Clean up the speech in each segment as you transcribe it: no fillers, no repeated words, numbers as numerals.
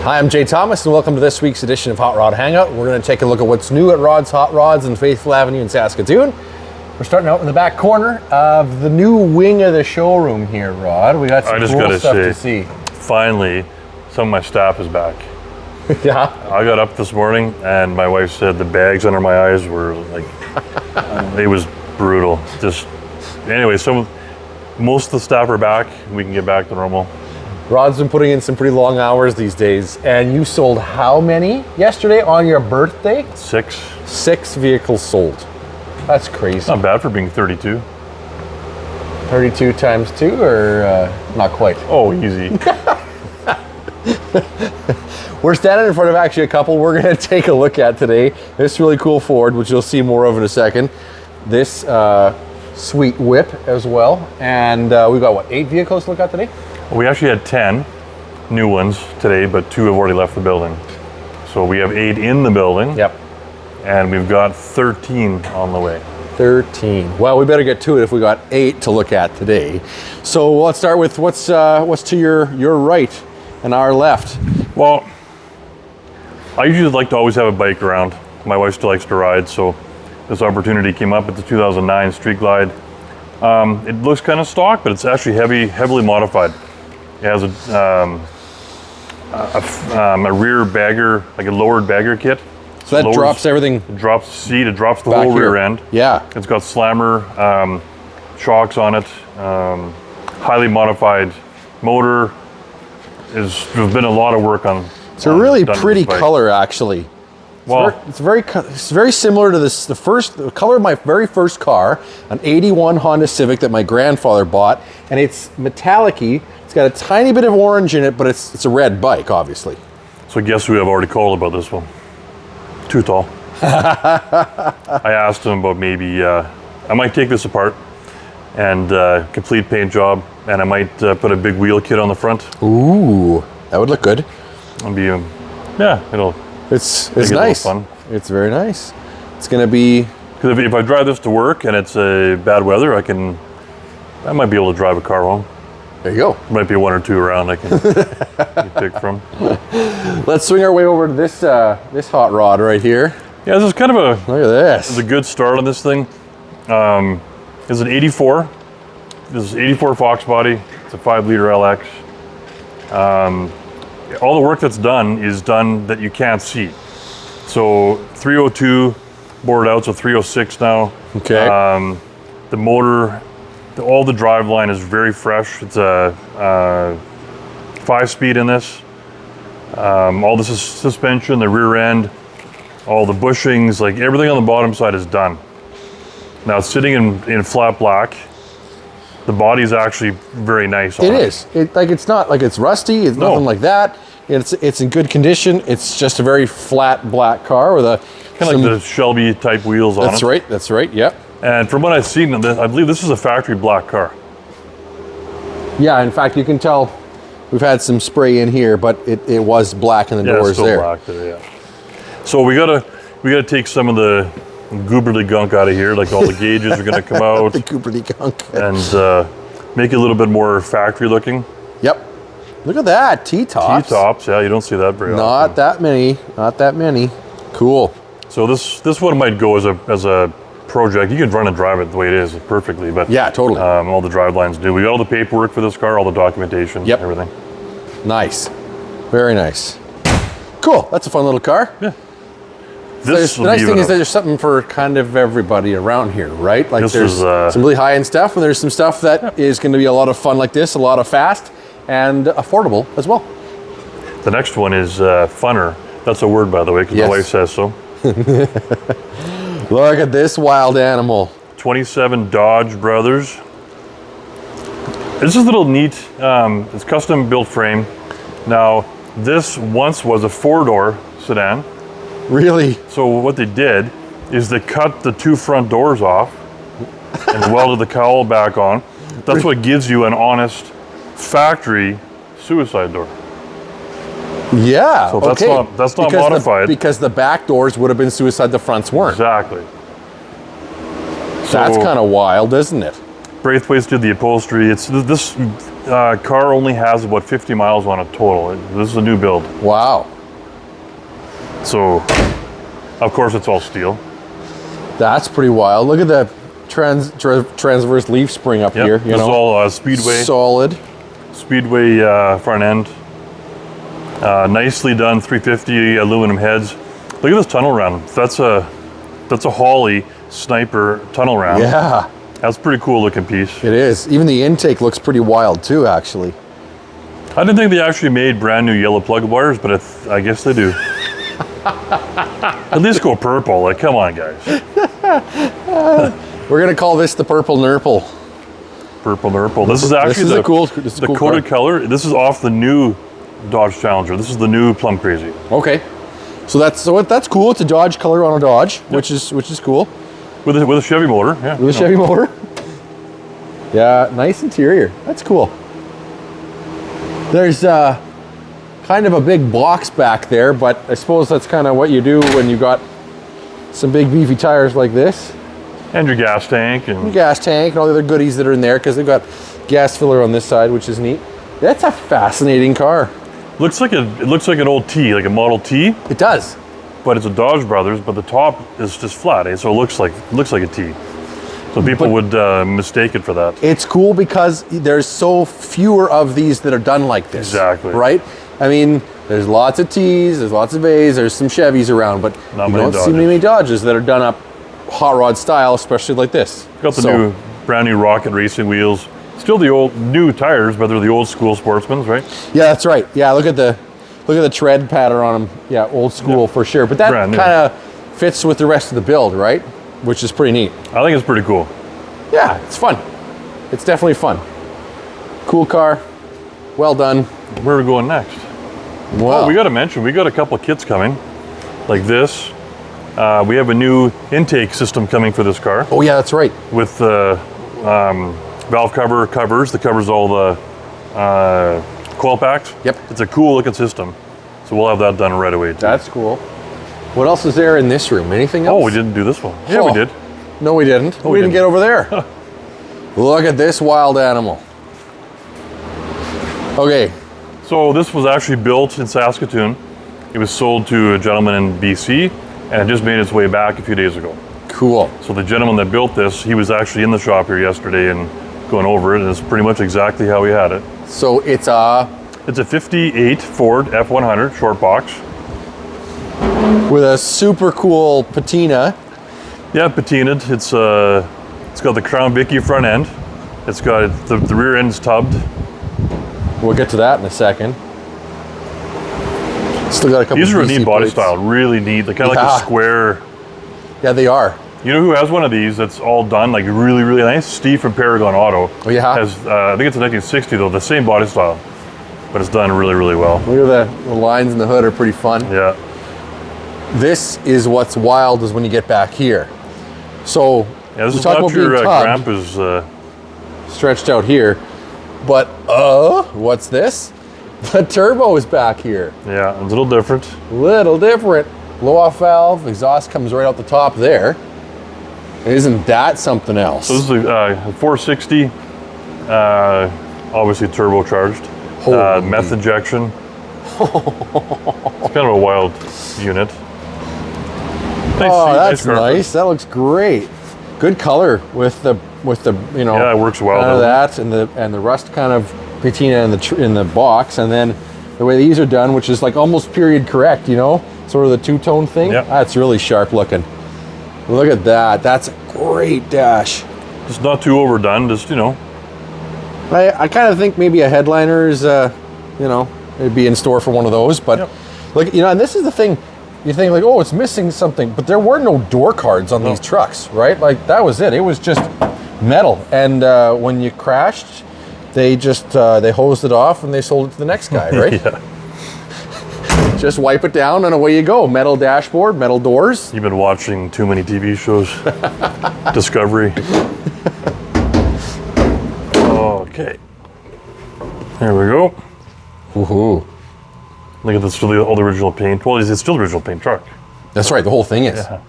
Hi, I'm Jay Thomas, and welcome to this week's edition of Hot Rod Hangout. We're going to take a look at what's new at Rod's Hot Rods in Faithful Avenue in Saskatoon. We're starting out in the back corner of the new wing of the showroom here, Rod. We got some cool stuff to see. Finally, some of my staff is back. Yeah. I got up this morning and my wife said the bags under my eyes were like, it was brutal. Just, anyway, most of the staff are back. We can get back to normal. Rod's been putting in some pretty long hours these days, and you sold how many yesterday on your birthday? 6. 6 vehicles sold. That's crazy. Not bad for being 32. 32 times 2, or not quite? Oh, easy. We're standing in front of actually a couple we're going to take a look at today. This really cool Ford, which you'll see more of in a second. This sweet whip as well. And we've got, what, 8 vehicles to look at today? We actually had 10 new ones today, but 2 have already left the building. So we have 8 in the building. Yep. And we've got 13 on the way. 13. Well, we better get to it if we got 8 to look at today. So let's start with what's to your right and our left. Well, I usually like to always have a bike around. My wife still likes to ride, so this opportunity came up. It's a 2009 Street Glide. It looks kind of stock, but it's actually heavily modified. It has a rear bagger, like a lowered bagger kit. So that drops everything. It drops the seat, it drops the whole rear end. Yeah. It's got slammer shocks on it, highly modified motor. There's been a lot of work on. It's a really pretty color, actually. It's very similar to the color of my very first car, an '81 Honda Civic that my grandfather bought, and it's metallic-y. It's got a tiny bit of orange in it, but it's a red bike, obviously. So guess who I've already called about this one? Too tall. I asked him about maybe I might take this apart and complete paint job, and I might put a big wheel kit on the front. Ooh, that would look good. It'll be it'll. It's nice. Fun. It's very nice. It's gonna be, because if I drive this to work and it's bad weather, I might be able to drive a car home. There you go. Might be 1 or 2 around I can pick from. Let's swing our way over to this hot rod right here. Yeah, this is kind of a look at this. This is a good start on this thing. It's an 84. This is 84 Fox body. It's a 5-liter LX. All the work that's done is done that you can't see. So 302 boarded out, so 306 now. Okay. The motor, all the drive line is very fresh. It's a 5-speed in this. All this is suspension, the rear end, all the bushings, like everything on the bottom side is done. Now it's sitting in flat black. The body is actually very nice on it. It is. It's not like it's rusty. It's nothing like that. It's in good condition. It's just a very flat black car with kind of like the Shelby type wheels on it. That's right. That's right. Yep. And from what I've seen, I believe this is a factory black car. Yeah. In fact, you can tell we've had some spray in here, but it was black in the doors it's still there. Black there. Yeah. So we gotta take some of the gooberly gunk out of here. Like all the gauges are gonna come out. The gooberly gunk. And make it a little bit more factory looking. Yep. Look at that, T-tops. T-tops, yeah, you don't see that very often. Not that many. Cool. So this one might go as a project. You can run and drive it the way it is perfectly, but yeah, totally. All the drive lines do. We got all the paperwork for this car, all the documentation, everything. Nice. Very nice. Cool. That's a fun little car. Yeah. The nice thing is that there's something for kind of everybody around here, right? Like there's some really high-end stuff, and there's some stuff that is going to be a lot of fun like this, a lot of fast, and affordable as well. The next one is funner. That's a word, by the way, because my wife says so. Look at this wild animal. 27 Dodge Brothers. This is a little neat. It's custom built frame. Now, this once was a 4-door sedan. Really? So what they did is they cut the 2 front doors off and welded the cowl back on. That's what gives you an honest factory suicide door. Yeah. So that's not modified. Because the back doors would have been suicide, the fronts weren't. Exactly. That's kind of wild, isn't it? Braithwaite's did the upholstery. This car only has about 50 miles on it total. This is a new build. Wow. So, of course, it's all steel. That's pretty wild. Look at the transverse leaf spring up here. This is all Speedway. Solid. Speedway front end. Nicely done 350 aluminum heads. Look at this tunnel ram. That's a Harley Sniper tunnel ram. Yeah. That's a pretty cool looking piece. It is. Even the intake looks pretty wild too, actually. I didn't think they actually made brand new yellow plug wires, but I guess they do. At least go purple. Like, come on, guys. We're gonna call this the purple nurple. Purple nurple. This is actually the cool coated color. This is off the new Dodge Challenger. This is the new Plum Crazy. Okay. So that's cool. It's a Dodge color on a Dodge, which is cool. With a Chevy motor, yeah. With a Chevy motor. Yeah, nice interior. That's cool. There's kind of a big box back there, but I suppose that's kind of what you do when you got some big beefy tires like this. And your gas tank. And your gas tank and all the other goodies that are in there, because they've got gas filler on this side, which is neat. That's a fascinating car. it looks like an old T, like a Model T. It does. But it's a Dodge Brothers, but the top is just flat, eh? So it looks like a T. So people would mistake it for that. It's cool because there's so fewer of these that are done like this. Exactly. Right? I mean, there's lots of T's, there's lots of A's, there's some Chevys around, but you don't see many Dodges that are done up hot rod style, especially like this. Got the brand new Rocket racing wheels. Still the old new tires, but they're the old school Sportsmans, right? Yeah, that's right. Yeah, look at the tread pattern on them. Yeah, old school for sure. But that kind of fits with the rest of the build, right? Which is pretty neat. I think it's pretty cool. Yeah, it's fun. It's definitely fun. Cool car. Well done. Where are we going next? Wow. Oh, we got to mention, we got a couple of kits coming, like this. We have a new intake system coming for this car. Oh yeah, that's right. With valve covers that covers all the coil packs. Yep. It's a cool looking system. So we'll have that done right away too. That's cool. What else is there in this room? Anything else? Oh, we didn't do this one. Yeah, we did. No, we didn't. We didn't get over there. Look at this wild animal. Okay. So this was actually built in Saskatoon. It was sold to a gentleman in BC, and it just made its way back a few days ago. Cool. So the gentleman that built this, he was actually in the shop here yesterday and going over it, and it's pretty much exactly how we had it. So it's a 58 Ford F100 short box. With a super cool patina. Yeah, patinaed. It's got the Crown Vicky front end. It's got the rear end's tubbed. We'll get to that in a second. Still got a couple. These are a BC neat body plates. style, really neat. They're kind of like a square. Yeah, they are. You know who has one of these that's all done like really, really nice? Steve from Paragon Auto. Oh yeah. Has I think it's a 1960 though, the same body style, but it's done really, really well. Look at the lines in the hood are pretty fun. Yeah. This is what's wild is when you get back here. So yeah, this is not your grandpa's stretched out here, but what's this? The turbo is back here. Yeah, it's a little different. Little different. Blow-off valve, exhaust comes right out the top there. Isn't that something else? So this is a 460, obviously turbocharged, meth injection. It's kind of a wild unit. That's nice. That looks great. Good color with the Yeah, it works well. That and the rust kind of patina in the box, and then the way these are done, which is like almost period correct, sort of the two-tone thing. Yeah. That's really sharp looking. Look at that. That's a great dash. Just not too overdone. Just I kind of think maybe a headliner is it'd be in store for one of those, but and this is the thing. You think like, oh, it's missing something, but there were no door cards on these trucks, right? Like that was it. It was just metal, and when you crashed, they just they hosed it off and they sold it to the next guy, right? Yeah. Just wipe it down and away you go. Metal dashboard, metal doors. You've been watching too many TV shows. Discovery. Okay. There we go. Woohoo. Look at this, all the original paint. Well, it's still the original paint truck. That's right, the whole thing is. Yeah.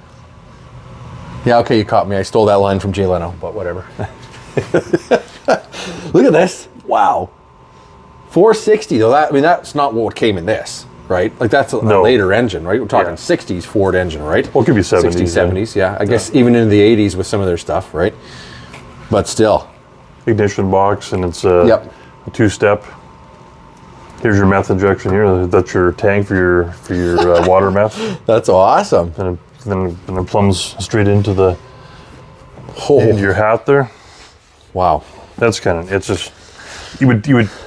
Yeah, okay, you caught me. I stole that line from Jay Leno, but whatever. Look at this. Wow. 460 though. I mean, that's not what came in this, right? Like that's a later engine, right? We're talking 60s Ford engine, right? Well, it could be 70s. 60s, 70s, yeah. I guess even into the 80s with some of their stuff, right? But still. Ignition box, and it's a two-step. Here's your meth injection here. That's your tank for your water meth. That's awesome. And then it plumbs straight into the into your hat there. Wow. That's kind of, it's just, you would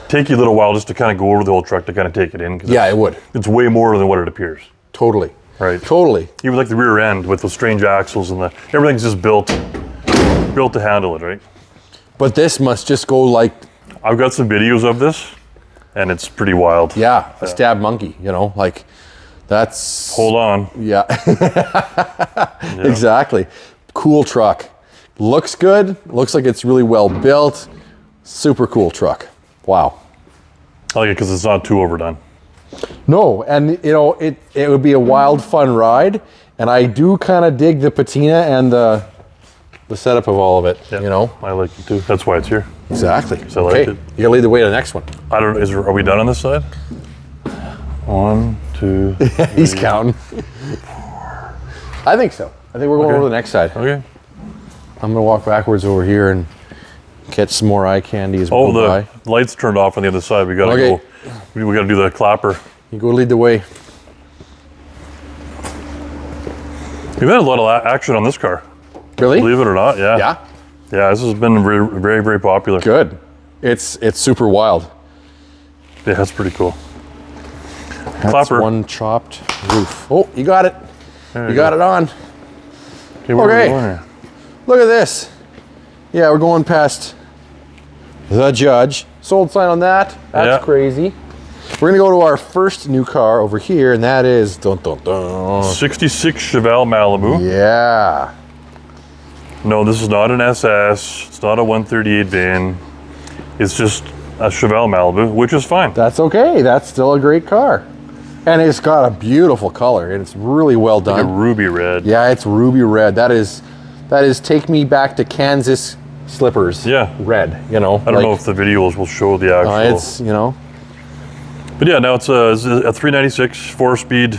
take you a little while just to kind of go over the whole truck to kind of take it in. Yeah, it would. It's way more than what it appears. Totally. Right. Totally. Even like the rear end with those strange axles and everything's just built to handle it, right? But this must just go like... I've got some videos of this, and it's pretty wild. Yeah, a stab monkey, you know, like that's... Hold on. Yeah. Exactly. Cool truck. Looks good. Looks like it's really well built. Super cool truck. Wow. I like it because it's not too overdone. No, and you know, it would be a wild, fun ride, and I do kind of dig the patina and the setup of all of it, you know? I like it too. That's why it's here. Exactly. So I like it. You gotta lead the way to the next one. I don't know, are we done on this side? 1, 2, 3. He's counting. I think so. I think we're going over to the next side. Okay. I'm gonna walk backwards over here and catch some more eye candy as we go by. The lights turned off on the other side. We gotta go. We gotta do the clapper. You go lead the way. We've had a lot of action on this car. Really? Believe it or not, yeah. Yeah? Yeah, this has been very, very popular. Good. It's super wild. Yeah, that's pretty cool. That's Clapper. one chopped roof. Oh, you got it. There You got it on. Okay, where are we going here? Look at this. Yeah, we're going past the judge. Sold sign on that. That's crazy. We're gonna go to our first new car over here, and that is 66 Chevelle Malibu. Yeah. No, this is not an SS. It's not a 138 van. It's just a Chevelle Malibu, which is fine. That's okay. That's still a great car. And it's got a beautiful color, and it's really well done. Like a ruby red. Yeah, it's ruby red. That is take me back to Kansas slippers. Yeah. Red, you know. I don't know if the videos will show the actual. It's, you know. But yeah, now it's a 396 4-speed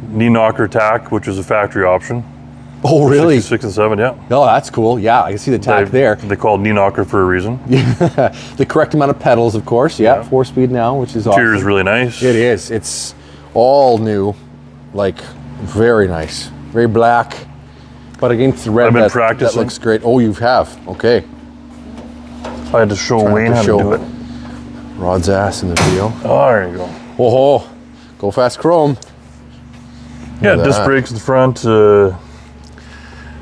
knee knocker tack, which is a factory option. Oh, really? 66 and 7, yeah. Oh, that's cool. Yeah, I can see the tack there. They call it knee knocker for a reason. The correct amount of pedals, of course. Yeah, 4-speed now, which is awesome. Interior is really nice. It is. It's all new, like very nice, very black, but against the red. I've been practicing. That looks great. Oh, you have. Okay. I had to show Wayne how to do it. Rod's ass in the video. Oh, there you go. Oh, go fast chrome. Yeah, disc brakes in the front.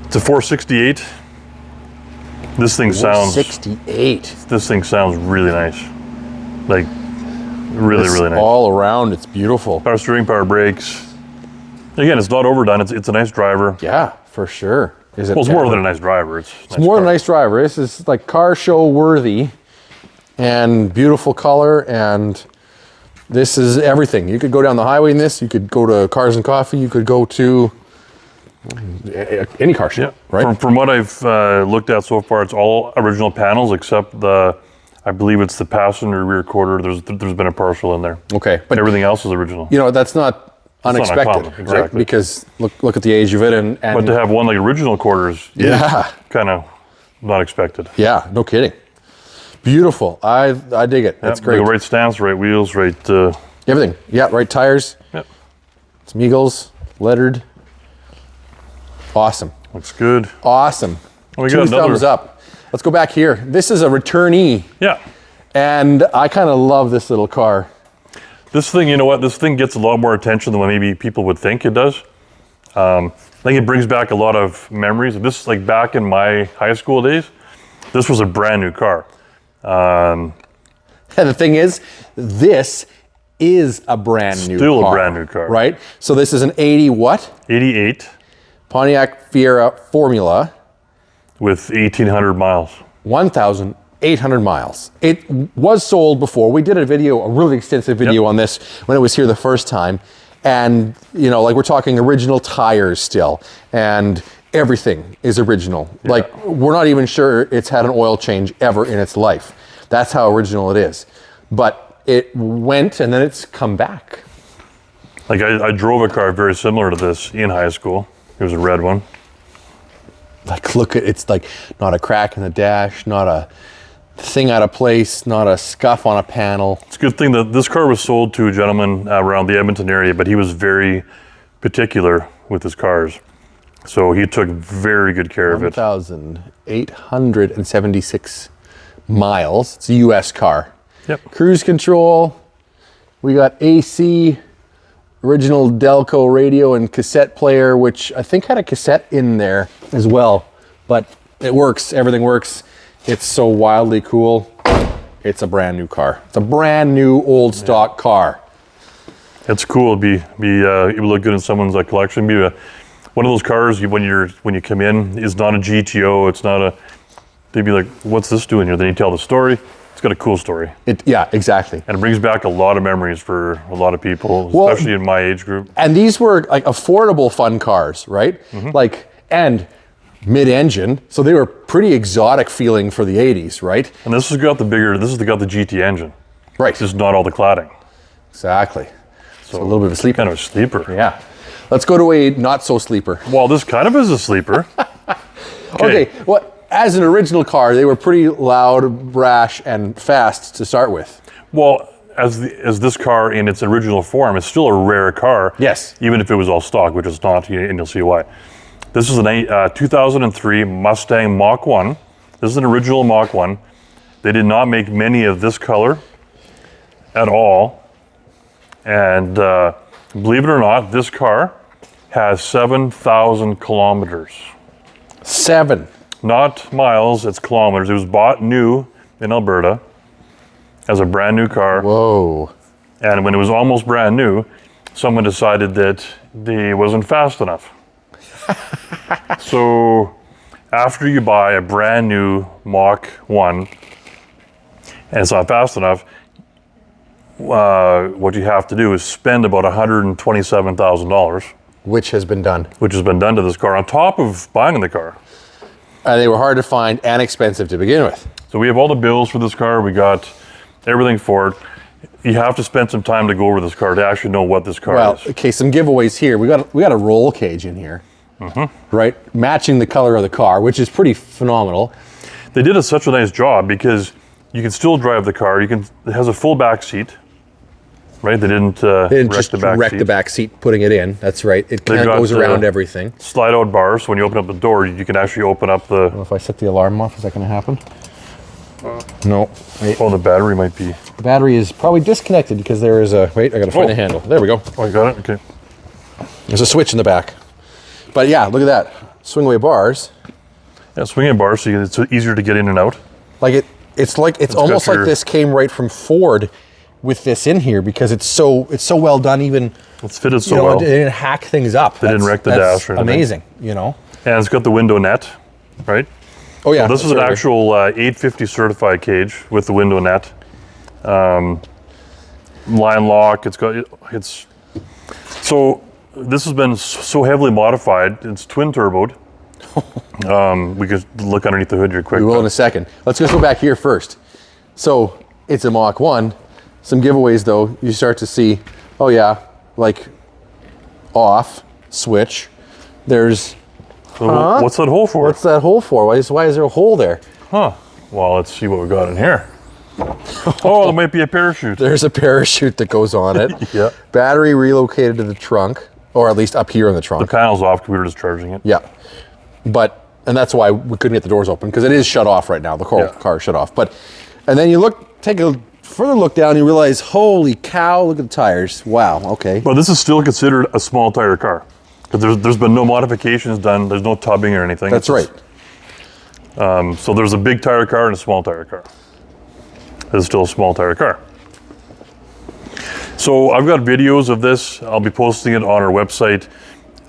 It's a 468. This thing sounds 468. This thing sounds really nice. Like really nice. All around, it's beautiful. Power steering, power brakes. Again, it's not overdone. It's a nice driver. Yeah, for sure. Is it? Well, it's more than a nice driver. It's more than a nice driver. This is like car show worthy, and beautiful color, and this is everything. You could go down the highway in this. You could go to Cars and Coffee. You could go to any car show, right? From what I've looked at so far, it's all original panels except I believe it's the passenger rear quarter. There's been a partial in there. Okay, but everything else is original. You know, that's not unexpected, not uncommon, exactly. Right? Because look at the age of it, and but to have one like original quarters, kind of not expected. Yeah, no kidding. Beautiful. I dig it. That's great. Right stance, right wheels, right. Everything. Yeah, right tires. Yep. It's Meagles, lettered. Awesome. Looks good. Awesome. Well, we 2 thumbs up. Let's go back here. This is a returnee. Yeah. And I kind of love this little car. This thing, you know what? This thing gets a lot more attention than what maybe people would think it does. I think it brings back a lot of memories. This, like back in my high school days, this was a brand new car. And the thing is, this is a brand new car. Still a brand new car. Right? So this is an 80 what? 88. Pontiac Fiero Formula. With 1,800 miles. 1,800 miles. It was sold before. We did a really extensive video on this when it was here the first time. And, you know, like we're talking original tires still. And everything is original. Yeah. Like, we're not even sure it's had an oil change ever in its life. That's how original it is. But it went and then it's come back. Like I drove a car very similar to this in high school. It was a red one. Like, look at, it's like not a crack in the dash, not a thing out of place, not a scuff on a panel. It's a good thing that this car was sold to a gentleman around the Edmonton area, but he was very particular with his cars. So he took very good care of it. 1,876 miles. It's a US car. Yep. Cruise control. We got AC, original Delco radio and cassette player, which I think had a cassette in there as well. But it works, everything works. It's so wildly cool. It's a brand new car. It's a brand new old stock car. It's cool. It would look good in someone's collection. Be one of those cars when you come in is not a GTO. It's not a. They'd be like, "What's this doing here?" Then you tell the story. It's got a cool story. Yeah, exactly. And it brings back a lot of memories for a lot of people, especially in my age group. And these were like affordable fun cars, right? Like, and mid-engine, so they were pretty exotic feeling for the 80s, right? And this has got the GT engine. Right. Just not all the cladding. Exactly. So a little bit of a sleeper. Kind of a sleeper. Yeah. Let's go to a not so sleeper. Well, this kind of is a sleeper. Okay. Well, as an original car, they were pretty loud, brash, and fast to start with. Well, as this car in its original form is still a rare car. Yes. Even if it was all stock, which it's not, and you'll see why. This is a 2003 Mustang Mach 1. This is an original Mach 1. They did not make many of this color at all. And believe it or not, this car has 7,000 kilometers. 7. Not miles, it's kilometers. It was bought new in Alberta as a brand new car. Whoa. And when it was almost brand new, someone decided that it wasn't fast enough. So after you buy a brand new Mach 1 and it's not fast enough, what you have to do is spend about $127,000. Which has been done. Which has been done to this car on top of buying the car. They were hard to find and expensive to begin with. So we have all the bills for this car. We got everything for it. You have to spend some time to go over this car to actually know what this car is. Well, okay, some giveaways here. We got a roll cage in here, right? Matching the color of the car, which is pretty phenomenal. They did such a nice job because you can still drive the car. It has a full back seat, right? They didn't just wreck the back seat putting it in. That's right. It kind of goes around everything. Slide out bars. So when you open up the door, you can actually open up the. Well, if I set the alarm off, is that going to happen? No. Wait. Oh, the battery might be. The battery is probably disconnected because there is a. Wait, I got to find the handle. There we go. Oh, you got it. Okay. There's a switch in the back. But yeah, look at that. Swing away bars. Yeah, swinging bars, so it's easier to get in and out. Like it's almost like this came right from Ford with this in here because it's so well done. Even it's fitted so well. They didn't hack things up. They didn't wreck the dash or anything. Amazing, you know. And it's got the window net, right? Oh yeah. So this is an actual 850 certified cage with the window net. Line lock. So this has been so heavily modified. It's twin turboed. We could look underneath the hood here quick. We will in a second. Let's just go back here first. So it's a Mach 1. Some giveaways though, you start to see, oh yeah, like off, switch. There's, what's that hole for? What's that hole for? Why is there a hole there? Huh. Well, let's see what we got in here. Oh, there might be a parachute. There's a parachute that goes on it. Yeah. Battery relocated to the trunk, or at least up here in the trunk. The panel's off, we were just charging it. Yeah. And that's why we couldn't get the doors open, because it is shut off right now. The car is shut off. And then you take a further look down, you realize, holy cow, look at the tires. Wow, okay. Well, this is still considered a small tire car, because there's been no modifications done. There's no tubbing or anything. That's right. So there's a big tire car and a small tire car. This is still a small tire car. So I've got videos of this. I'll be posting it on our website,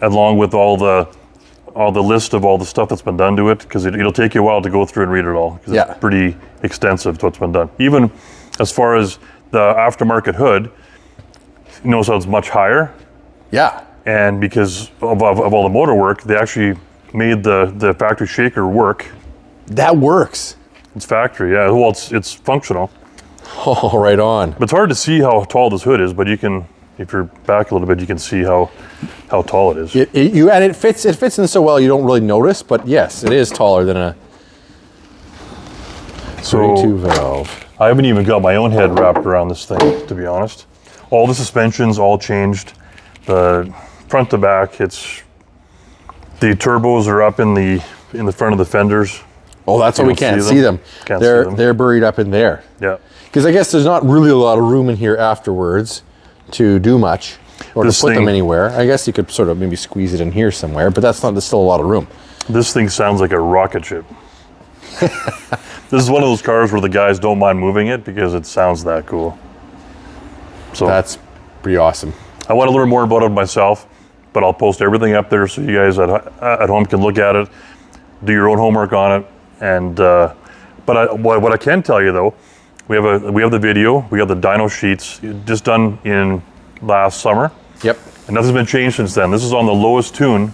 along with all the list of all the stuff that's been done to it, because it'll take you a while to go through and read it all, because it's pretty extensive to what's been done. Even as far as the aftermarket hood, you notice how it's much higher. Yeah. And because of all the motor work, they actually made the factory shaker work. That works. It's factory, yeah. Well, it's functional. Oh, right on. But it's hard to see how tall this hood is, but you can, if you're back a little bit, you can see how tall it is. And it fits in so well you don't really notice, but yes, it is taller than a 32 valve. I haven't even got my own head wrapped around this thing, to be honest. All the suspensions all changed. The front to back, the turbos are up in the front of the fenders. Oh, that's why we can't see them. They're buried up in there. Yeah. Because I guess there's not really a lot of room in here afterwards to do much or to put them anywhere. I guess you could sort of maybe squeeze it in here somewhere, but there's still a lot of room. This thing sounds like a rocket ship. This is one of those cars where the guys don't mind moving it because it sounds that cool. So that's pretty awesome. I want to learn more about it myself, but I'll post everything up there so you guys at home can look at it, do your own homework on it, and what I can tell you though, we have the video, we have the dyno sheets just done in last summer. Yep. And nothing's been changed since then. This is on the lowest tune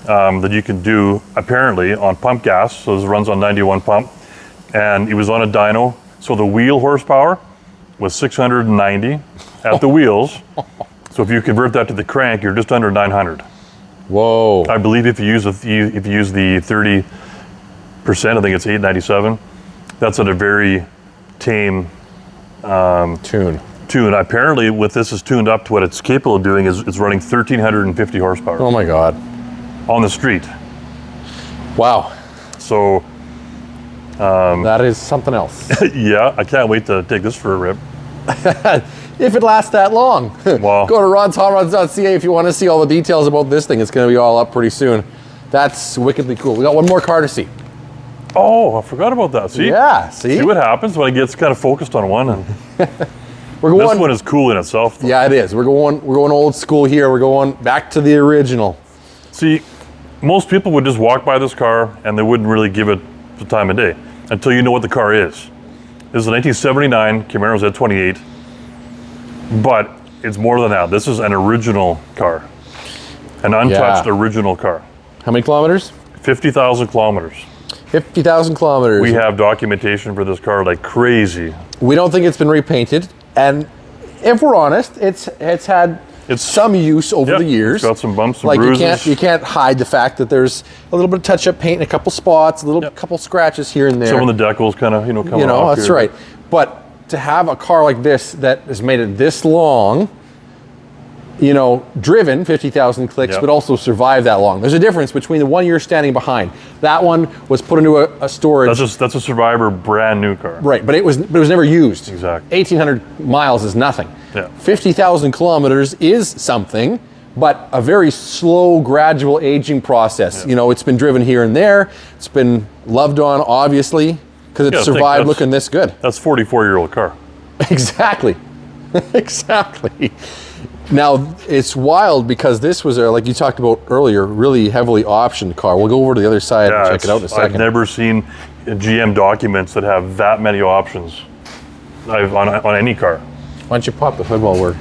that you can do apparently on pump gas. So this runs on 91 pump, and it was on a dyno. So the wheel horsepower was 690 at the wheels. So if you convert that to the crank, you're just under 900. Whoa! I believe if you use the 30%, I think it's 897. That's at a very tame tune. Apparently, with this is tuned up to what it's capable of doing is it's running 1,350 horsepower. Oh my God! On the street. Wow. So. That is something else. Yeah, I can't wait to take this for a rip. If it lasts that long. Wow. Go to Rodshotrods.ca if you want to see all the details about this thing. It's going to be all up pretty soon. That's wickedly cool. We got one more car to see. Oh, I forgot about that. See? Yeah, see? See what happens when I get kind of focused on one. And this one is cool in itself, though. Yeah, it is. We're going old school here. We're going back to the original. See, most people would just walk by this car and they wouldn't really give it the time of day until you know what the car is. This is a 1979 Camaro Z28, but it's more than that. This is an original car, an untouched original car. How many kilometers? 50,000 kilometers. 50,000 kilometers. We have documentation for this car like crazy. We don't think it's been repainted, and if we're honest, it's had some use over the years. It's got some bumps and bruises. You can't hide the fact that there's a little bit of touch-up paint in a couple spots, couple scratches here and there. Some of the decals kind of coming off. That's here. right. But to have a car like this that has made it this long, driven 50,000 clicks, but also survived that long. There's a difference between the one you're standing behind. That one was put into a storage. That's a Survivor brand new car. Right, but it was never used. Exactly. 1,800 miles is nothing. Yeah. 50,000 kilometers is something, but a very slow, gradual aging process. Yeah. It's been driven here and there. It's been loved on, obviously, because it survived looking this good. That's a 44-year-old car. Exactly. Exactly. Now, it's wild because this was, like you talked about earlier, really heavily optioned car. We'll go over to the other side and check it out in a second. I've never seen GM documents that have that many options on any car. Why don't you pop the hood while we're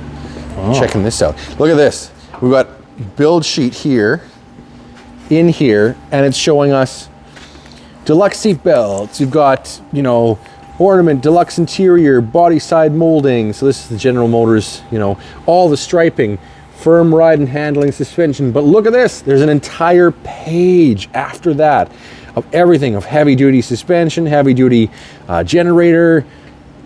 checking this out? Look at this. We've got build sheet here, in here, and it's showing us deluxe seat belts. You've got, ornament, deluxe interior, body side molding. So this is the General Motors, all the striping, firm ride and handling suspension. But look at this. There's an entire page after that of everything, of heavy duty suspension, heavy duty generator.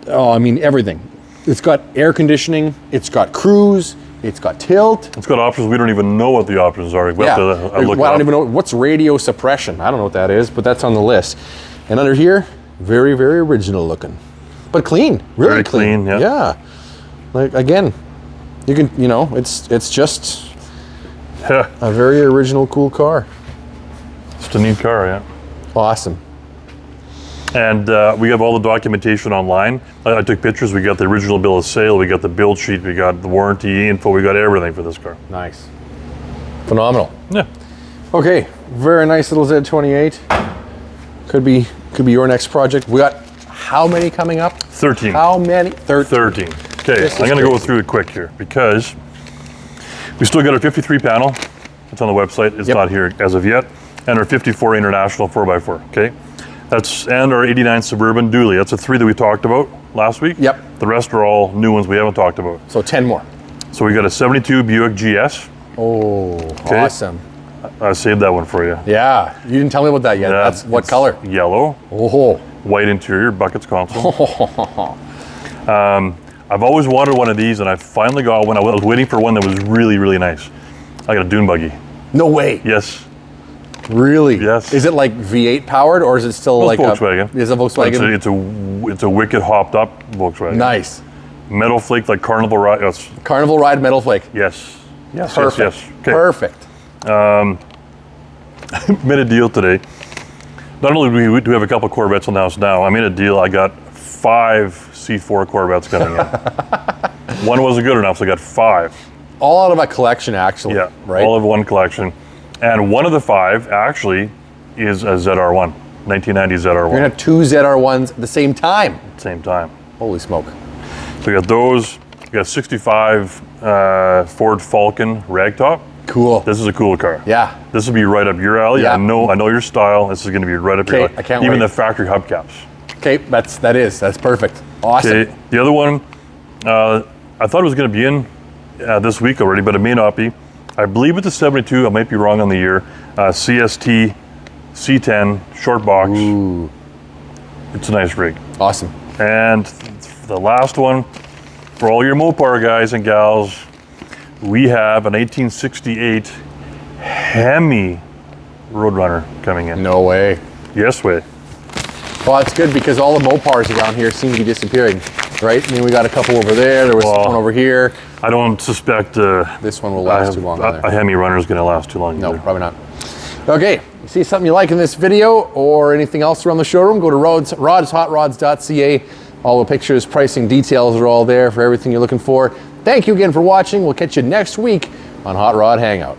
Oh, I mean, everything. It's got air conditioning. It's got cruise. It's got tilt. It's got options. We don't even know what the options are. We have to look I don't even know. What's radio suppression? I don't know what that is, but that's on the list. And under here, very, very original looking, but clean, really very clean. Yeah. Like, again, you can, it's just a very original, cool car. Just a neat car, yeah. Awesome. And we have all the documentation online. I took pictures. We got the original bill of sale. We got the build sheet. We got the warranty info. We got everything for this car. Nice. Phenomenal. Yeah. Okay. Very nice little Z28. Could be your next project. We got how many coming up? 13. How many? 13. Okay, I'm going to go through it quick here because we still got our 53 panel. It's on the website. It's not here as of yet. And our 54 International 4x4. Okay. And our 89 Suburban Dually. That's the three that we talked about last week. Yep. The rest are all new ones we haven't talked about. So 10 more. So we got a 72 Buick GS. Oh, awesome. I saved that one for you. Yeah, you didn't tell me about that yet. That's what color? Yellow. Oh. White interior, buckets console. I've always wanted one of these, and I finally got one. I was waiting for one that was really, really nice. I got a dune buggy. No way. Yes. Really? Yes. Is it like V8 powered, or is it still like Volkswagen? Is it Volkswagen? It's a wicked hopped up Volkswagen. Nice. Metal flake, like Carnival Ride. Carnival Ride metal flake. Yes. Yes. Perfect. Yes. Yes. Okay. Perfect. Made a deal today. Not only do we have a couple Corvettes on the house now, I made a deal. I got 5 C4 Corvettes coming in. One wasn't good enough, so I got 5. All out of a collection, actually. Yeah, right. All of one collection. And one of the 5 actually is a ZR1, 1990 ZR1. You're gonna have 2 ZR1s at the same time. Same time. Holy smoke. So we got those. We got 65 Ford Falcon ragtop. Cool. This is a cool car. Yeah. This will be right up your alley. Yeah. I know your style. This is going to be right up your alley. I can't Even wait. the factory hubcaps. Okay, that's perfect. Awesome. Okay, the other one, I thought it was going to be in this week already, but it may not be. I believe it's a 72. I might be wrong on the year. CST C10 short box. Ooh. It's a nice rig. Awesome. And the last one, for all your Mopar guys and gals, we have an 1868 Hemi Roadrunner coming in. No way. Yes way. Well, that's good because all the Mopars around here seem to be disappearing, right? I mean, we got a couple over there. There was one over here. I don't suspect this one will last too long. A Hemi runner is going to last too long. No, either. probably not. Okay, you see something you like in this video or anything else around the showroom, go to Rodshotrods.ca. All the pictures, pricing, details are all there for everything you're looking for. Thank you again for watching. We'll catch you next week on Hot Rod Hangout.